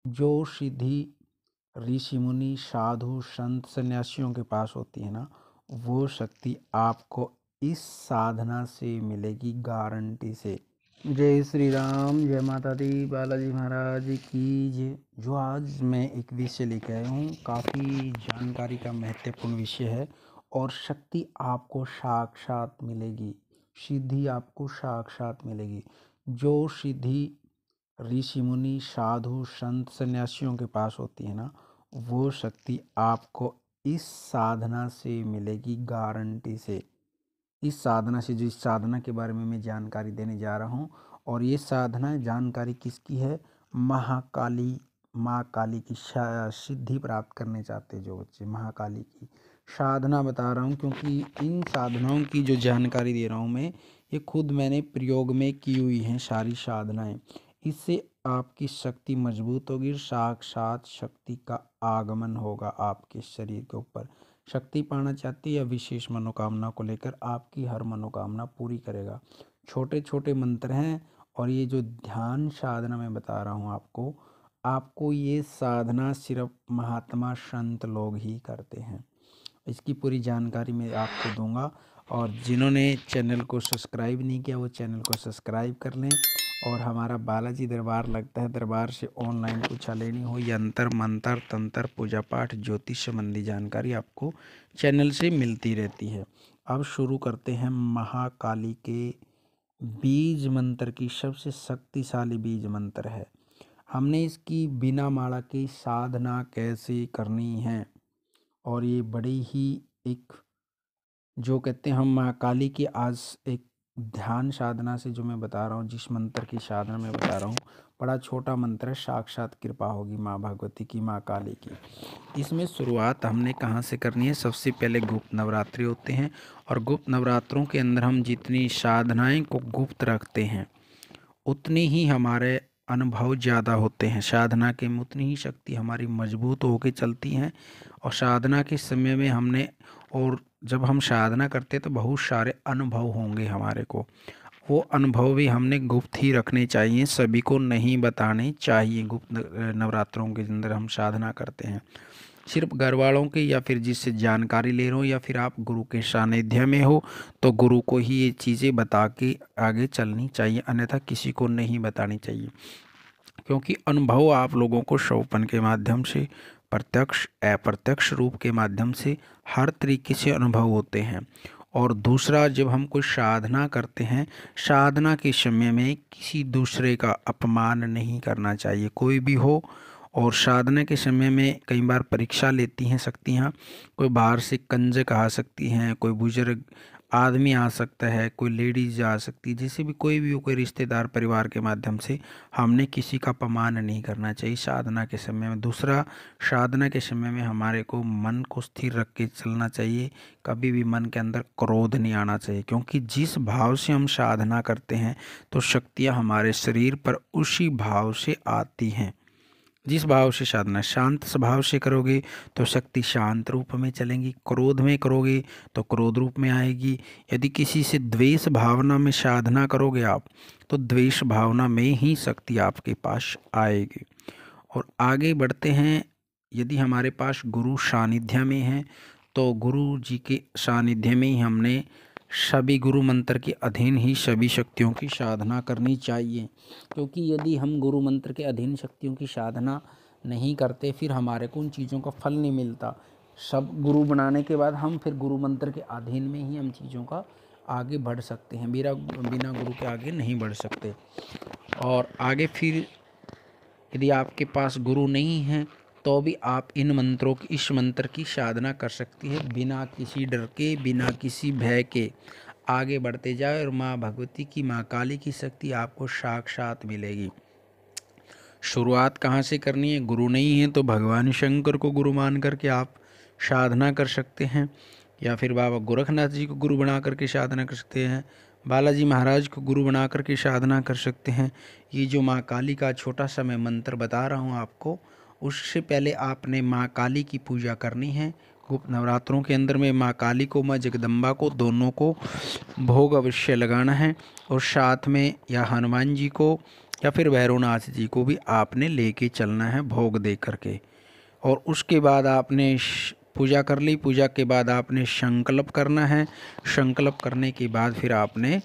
जो सिद्धि ऋषि मुनि साधु संत सन्यासियों के पास होती है ना, वो शक्ति आपको इस साधना से मिलेगी गारंटी से। जय श्री राम, जय माता दी, बालाजी महाराज की जय। जो आज मैं एक विषय लेकर आया हूँ, काफ़ी जानकारी का महत्वपूर्ण विषय है। और शक्ति आपको साक्षात मिलेगी, सिद्धि आपको साक्षात मिलेगी। जो सिद्धि ऋषि मुनि साधु संत सन्यासियों के पास होती है ना, वो शक्ति आपको इस साधना से मिलेगी गारंटी से। इस साधना से, जो इस साधना के बारे में मैं जानकारी देने जा रहा हूँ, और ये साधना जानकारी किसकी है? महाकाली, माँ काली की। सिद्धि प्राप्त करने चाहते जो बच्चे, महाकाली की साधना बता रहा हूँ, क्योंकि इन साधनाओं की जो जानकारी दे रहा हूँ मैं, ये खुद मैंने प्रयोग में की हुई हैं सारी साधनाएं। इससे आपकी शक्ति मजबूत होगी, साक्षात शक्ति का आगमन होगा आपके शरीर के ऊपर। शक्ति पाना चाहती है, विशेष मनोकामना को लेकर आपकी हर मनोकामना पूरी करेगा। छोटे छोटे मंत्र हैं, और ये जो ध्यान साधना मैं बता रहा हूँ आपको ये साधना सिर्फ महात्मा संत लोग ही करते हैं। इसकी पूरी जानकारी मैं आपको दूंगा। और जिन्होंने चैनल को सब्सक्राइब नहीं किया, वो चैनल को सब्सक्राइब कर लें। और हमारा बालाजी दरबार लगता है, दरबार से ऑनलाइन पूछा लेनी हो, यंत्र मंत्र तंत्र पूजा पाठ ज्योतिष संबंधी जानकारी आपको चैनल से मिलती रहती है। अब शुरू करते हैं महाकाली के बीज मंत्र की। सबसे शक्तिशाली बीज मंत्र है। हमने इसकी बिना माला की साधना कैसे करनी है, और ये बड़ी ही एक, जो कहते हैं हम महाकाली की आज एक ध्यान साधना से, जो मैं बता रहा हूँ, जिस मंत्र की साधना मैं बता रहा हूँ, बड़ा छोटा मंत्र है, साक्षात कृपा होगी माँ भगवती की, माँ काली की। इसमें शुरुआत हमने कहाँ से करनी है? सबसे पहले गुप्त नवरात्रि होते हैं, और गुप्त नवरात्रों के अंदर हम जितनी साधनाएं को गुप्त रखते हैं, उतनी ही हमारे अनुभव ज़्यादा होते हैं साधना के, उतनी ही शक्ति हमारी मजबूत होकर चलती हैं। और साधना के समय में हमने, और जब हम साधना करते हैं तो बहुत सारे अनुभव होंगे हमारे को, वो अनुभव भी हमने गुप्त ही रखने चाहिए, सभी को नहीं बताने चाहिए। गुप्त नवरात्रों के अंदर हम साधना करते हैं, सिर्फ घर वालों के, या फिर जिससे जानकारी ले रहे हो, या फिर आप गुरु के सानिध्य में हो, तो गुरु को ही ये चीज़ें बता के आगे चलनी चाहिए, अन्यथा किसी को नहीं बतानी चाहिए। क्योंकि अनुभव आप लोगों को शौपन के माध्यम से, प्रत्यक्ष अप्रत्यक्ष रूप के माध्यम से हर तरीके से अनुभव होते हैं। और दूसरा, जब हम कोई साधना करते हैं, साधना के समय में किसी दूसरे का अपमान नहीं करना चाहिए, कोई भी हो। और साधना के समय में कई बार परीक्षा लेती हैं शक्तियाँ, कोई बाहर से कंजक आ सकती हैं, कोई बुजुर्ग आदमी आ सकता है, कोई लेडीज आ सकती है, जैसे भी कोई भी हो, कोई रिश्तेदार परिवार के माध्यम से हमने किसी का अपमान नहीं करना चाहिए साधना के समय में। दूसरा, साधना के समय में हमारे को मन को स्थिर रख के चलना चाहिए, कभी भी मन के अंदर क्रोध नहीं आना चाहिए, क्योंकि जिस भाव से हम साधना करते हैं तो शक्तियाँ हमारे शरीर पर उसी भाव से आती हैं। जिस भाव से साधना शांत स्वभाव से करोगे तो शक्ति शांत रूप में चलेंगी, क्रोध में करोगे तो क्रोध रूप में आएगी। यदि किसी से द्वेष भावना में साधना करोगे आप, तो द्वेष भावना में ही शक्ति आपके पास आएगी। और आगे बढ़ते हैं। यदि हमारे पास गुरु सानिध्य में है, तो गुरु जी के सानिध्य में ही हमने सभी गुरु मंत्र के अधीन ही सभी शक्तियों की साधना करनी चाहिए। क्योंकि यदि हम गुरु मंत्र के अधीन शक्तियों की साधना नहीं करते, फिर हमारे को उन चीज़ों का फल नहीं मिलता। सब गुरु बनाने के बाद हम फिर गुरु मंत्र के अधीन में ही हम चीज़ों का आगे बढ़ सकते हैं, बिना गुरु के आगे नहीं बढ़ सकते। और आगे फिर यदि आपके पास गुरु नहीं है, तो भी आप इन मंत्रों की, इस मंत्र की साधना कर सकती है, बिना किसी डर के, बिना किसी भय के आगे बढ़ते जाए, और माँ भगवती की, माँ काली की शक्ति आपको साक्षात मिलेगी। शुरुआत कहाँ से करनी है? गुरु नहीं है तो भगवान शंकर को गुरु मान करके आप साधना कर सकते हैं, या फिर बाबा गोरखनाथ जी को गुरु बना करके साधना कर सकते हैं, बालाजी महाराज को गुरु बना करके साधना कर सकते हैं। ये जो माँ काली का छोटा सा मैं मंत्र बता रहा हूँ आपको, उससे पहले आपने माँ काली की पूजा करनी है। गुप्त नवरात्रों के अंदर में माँ काली को, माँ जगदम्बा को, दोनों को भोग अवश्य लगाना है। और साथ में या हनुमान जी को या फिर भैरवनाथ जी को भी आपने लेके चलना है भोग दे करके। और उसके बाद आपने पूजा कर ली। पूजा के बाद आपने संकल्प करना है। संकल्प करने के बाद फिर आपने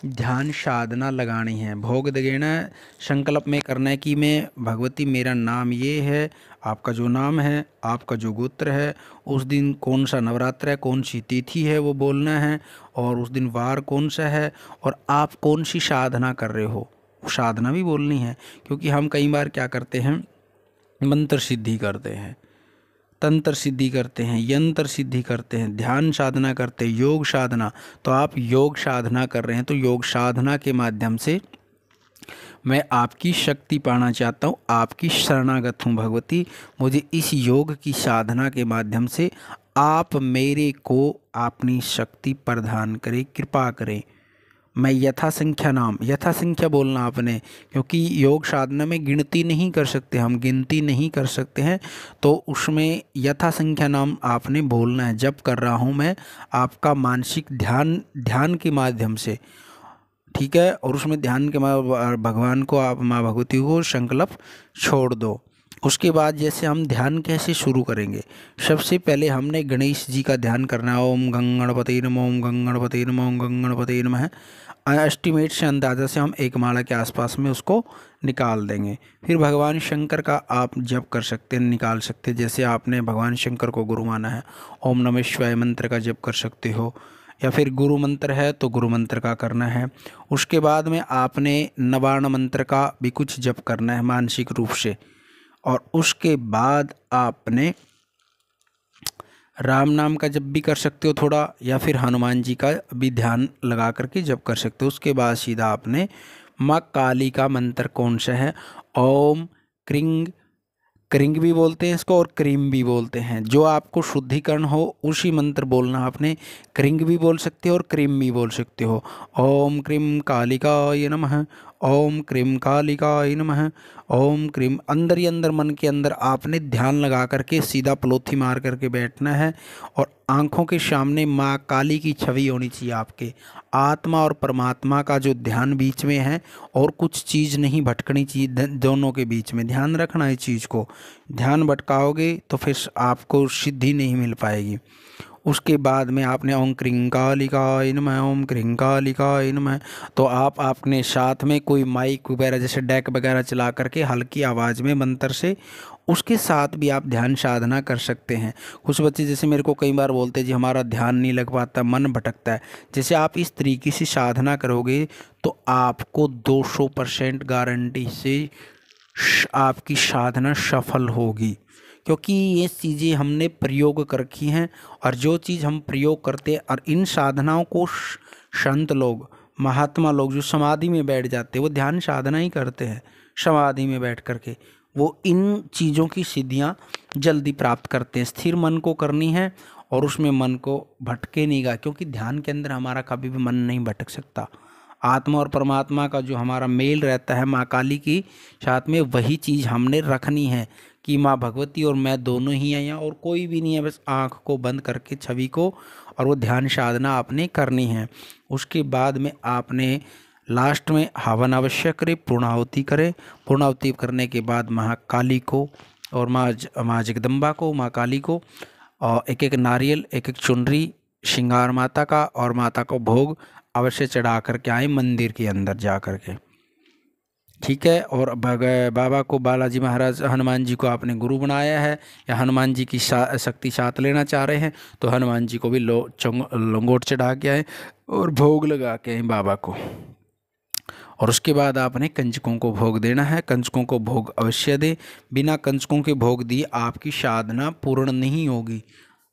ध्यान साधना लगानी है, भोग देना है। संकल्प में करना है कि मैं भगवती मेरा नाम ये है, आपका जो नाम है, आपका जो गोत्र है, उस दिन कौन सा नवरात्र है, कौन सी तिथि है वो बोलना है, और उस दिन वार कौन सा है, और आप कौन सी साधना कर रहे हो वो साधना भी बोलनी है। क्योंकि हम कई बार क्या करते हैं, मंत्र सिद्धि करते हैं, तंत्र सिद्धि करते हैं, यंत्र सिद्धि करते हैं, ध्यान साधना करते हैं, योग साधना। तो आप योग साधना कर रहे हैं, तो योग साधना के माध्यम से मैं आपकी शक्ति पाना चाहता हूँ, आपकी शरणागत हूँ भगवती। मुझे इस योग की साधना के माध्यम से आप मेरे को अपनी शक्ति प्रदान करें, कृपा करें। मैं यथासंख्या नाम, यथासंख्या बोलना आपने, क्योंकि योग साधना में गिनती नहीं कर सकते, हम गिनती नहीं कर सकते हैं। तो उसमें यथासंख्या नाम आपने बोलना है। जब कर रहा हूँ मैं आपका मानसिक ध्यान, ध्यान के माध्यम से, ठीक है। और उसमें ध्यान के भगवान को, आप माँ भगवती को संकल्प छोड़ दो। उसके बाद जैसे हम ध्यान कैसे शुरू करेंगे, सबसे पहले हमने गणेश जी का ध्यान करना है। ओम गंगणपते नमः, ओम गंगणपते नमः, ओम गंगणपते नमः। एस्टिमेट से, अंदाज़ा से हम एक माला के आसपास में उसको निकाल देंगे। फिर भगवान शंकर का आप जप कर सकते हैं, निकाल सकते हैं। जैसे आपने भगवान शंकर को गुरु माना है, ओम नमः शिवाय मंत्र का जप कर सकते हो, या फिर गुरु मंत्र है तो गुरु मंत्र का करना है। उसके बाद में आपने नवार्ण मंत्र का भी कुछ जप करना है मानसिक रूप से। और उसके बाद आपने राम नाम का जप भी कर सकते हो थोड़ा, या फिर हनुमान जी का भी ध्यान लगा करके जप कर सकते हो। उसके बाद सीधा आपने माँ काली का मंत्र कौन सा है, ओम क्रिंग, क्रिंग भी बोलते हैं इसको और क्रीम भी बोलते हैं, जो आपको शुद्धिकरण हो उसी मंत्र बोलना। आपने क्रिंग भी बोल सकते हो और क्रीम भी बोल सकते हो। ओम क्रीम कालिकाय नमः, ओम क्रीम कालिकाय नमः, ओम क्रीम। अंदर ही अंदर, मन के अंदर आपने ध्यान लगा करके सीधा पलोथी मार करके बैठना है। और आँखों के सामने माँ काली की छवि होनी चाहिए आपके। आत्मा और परमात्मा का जो ध्यान बीच में है, और कुछ चीज़ नहीं भटकनी चाहिए, दोनों के बीच में ध्यान रखना है चीज़ को। ध्यान भटकाओगे तो फिर आपको सिद्धि नहीं मिल पाएगी। उसके बाद में आपने ओम क्रिंकालिकाय नमः, ओम क्रिंकालिकाय नमः, तो आप अपने साथ में कोई माइक वगैरह जैसे डेक वगैरह चला करके हल्की आवाज़ में मंत्र से उसके साथ भी आप ध्यान साधना कर सकते हैं। कुछ बच्चे जैसे मेरे को कई बार बोलते हैं जी हमारा ध्यान नहीं लग पाता, मन भटकता है। जैसे आप इस तरीके से साधना करोगे तो आपको 200% गारंटी से आपकी साधना सफल होगी, क्योंकि ये चीज़ें हमने प्रयोग कर रखी हैं। और जो चीज़ हम प्रयोग करते हैं, और इन साधनाओं को संत लोग, महात्मा लोग जो समाधि में बैठ जाते हैं, वो ध्यान साधना ही करते हैं समाधि में बैठ करके। वो इन चीज़ों की सिद्धियाँ जल्दी प्राप्त करते हैं। स्थिर मन को करनी है, और उसमें मन को भटके नहीं गा, क्योंकि ध्यान के अंदर हमारा कभी भी मन नहीं भटक सकता। आत्मा और परमात्मा का जो हमारा मेल रहता है माँ काली की साथ में, वही चीज़ हमने रखनी है कि माँ भगवती और मैं दोनों ही हैं यहाँ, और कोई भी नहीं है। बस आँख को बंद करके छवि को, और वो ध्यान साधना आपने करनी है। उसके बाद में आपने लास्ट में हवन अवश्य करें, पूर्णाहुति करें। पूर्णाहुति करने के बाद महाकाली को और माँ जगदम्बा को, माँ काली को, और एक एक नारियल, एक एक चुनरी श्रृंगार माता का, और माता को भोग अवश्य चढ़ा करके आए मंदिर के अंदर जा करके, ठीक है। और बाबा को, बालाजी महाराज हनुमान जी को आपने गुरु बनाया है, या हनुमान जी की शक्ति साथ लेना चाह रहे हैं, तो हनुमान जी को भी लंगोट चढ़ा के आए और भोग लगा के आए बाबा को। और उसके बाद आपने कंजकों को भोग देना है। कंजकों को भोग अवश्य दें। बिना कंजकों के भोग दिए आपकी साधना पूर्ण नहीं होगी।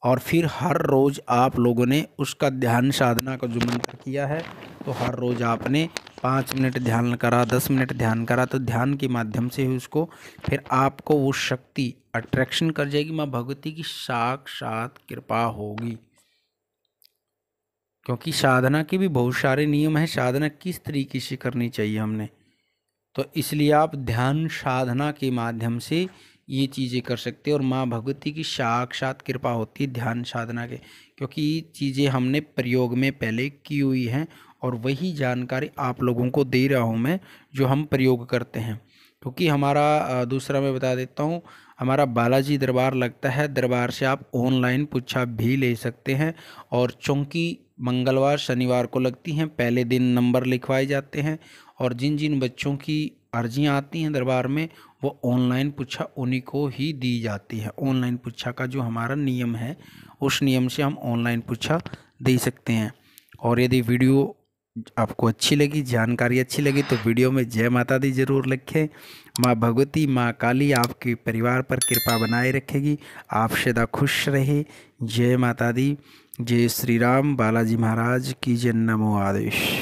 और फिर हर रोज़ आप लोगों ने उसका ध्यान साधना का जो मंत्र किया है, तो हर रोज़ आपने 5 मिनट ध्यान करा, 10 मिनट ध्यान करा, तो ध्यान के माध्यम से ही उसको, फिर आपको वो शक्ति अट्रैक्शन कर जाएगी। माँ भगवती की साक्षात कृपा होगी। क्योंकि साधना के भी बहुत सारे नियम हैं, साधना किस तरीके से करनी चाहिए हमने, तो इसलिए आप ध्यान साधना के माध्यम से ये चीज़ें कर सकते हैं। और माँ भगवती की साक्षात कृपा होती है ध्यान साधना के, क्योंकि ये चीज़ें हमने प्रयोग में पहले की हुई हैं, और वही जानकारी आप लोगों को दे रहा हूँ मैं, जो हम प्रयोग करते हैं। क्योंकि हमारा दूसरा मैं बता देता हूँ, हमारा बालाजी दरबार लगता है, दरबार से आप ऑनलाइन पुच्छा भी ले सकते हैं। और चौकी मंगलवार शनिवार को लगती हैं, पहले दिन नंबर लिखवाए जाते हैं, और जिन जिन बच्चों की अर्जियाँ आती हैं दरबार में, वो ऑनलाइन पुच्छा उन्हीं को ही दी जाती है। ऑनलाइन पुच्छा का जो हमारा नियम है, उस नियम से हम ऑनलाइन पुच्छा दे सकते हैं। और यदि वीडियो आपको अच्छी लगी, जानकारी अच्छी लगी, तो वीडियो में जय माता दी जरूर लिखें। माँ भगवती, माँ काली आपके परिवार पर कृपा बनाए रखेगी, आप सदा खुश रहे। जय माता दी, जय श्री राम, बालाजी महाराज की जय, नमो आदेश।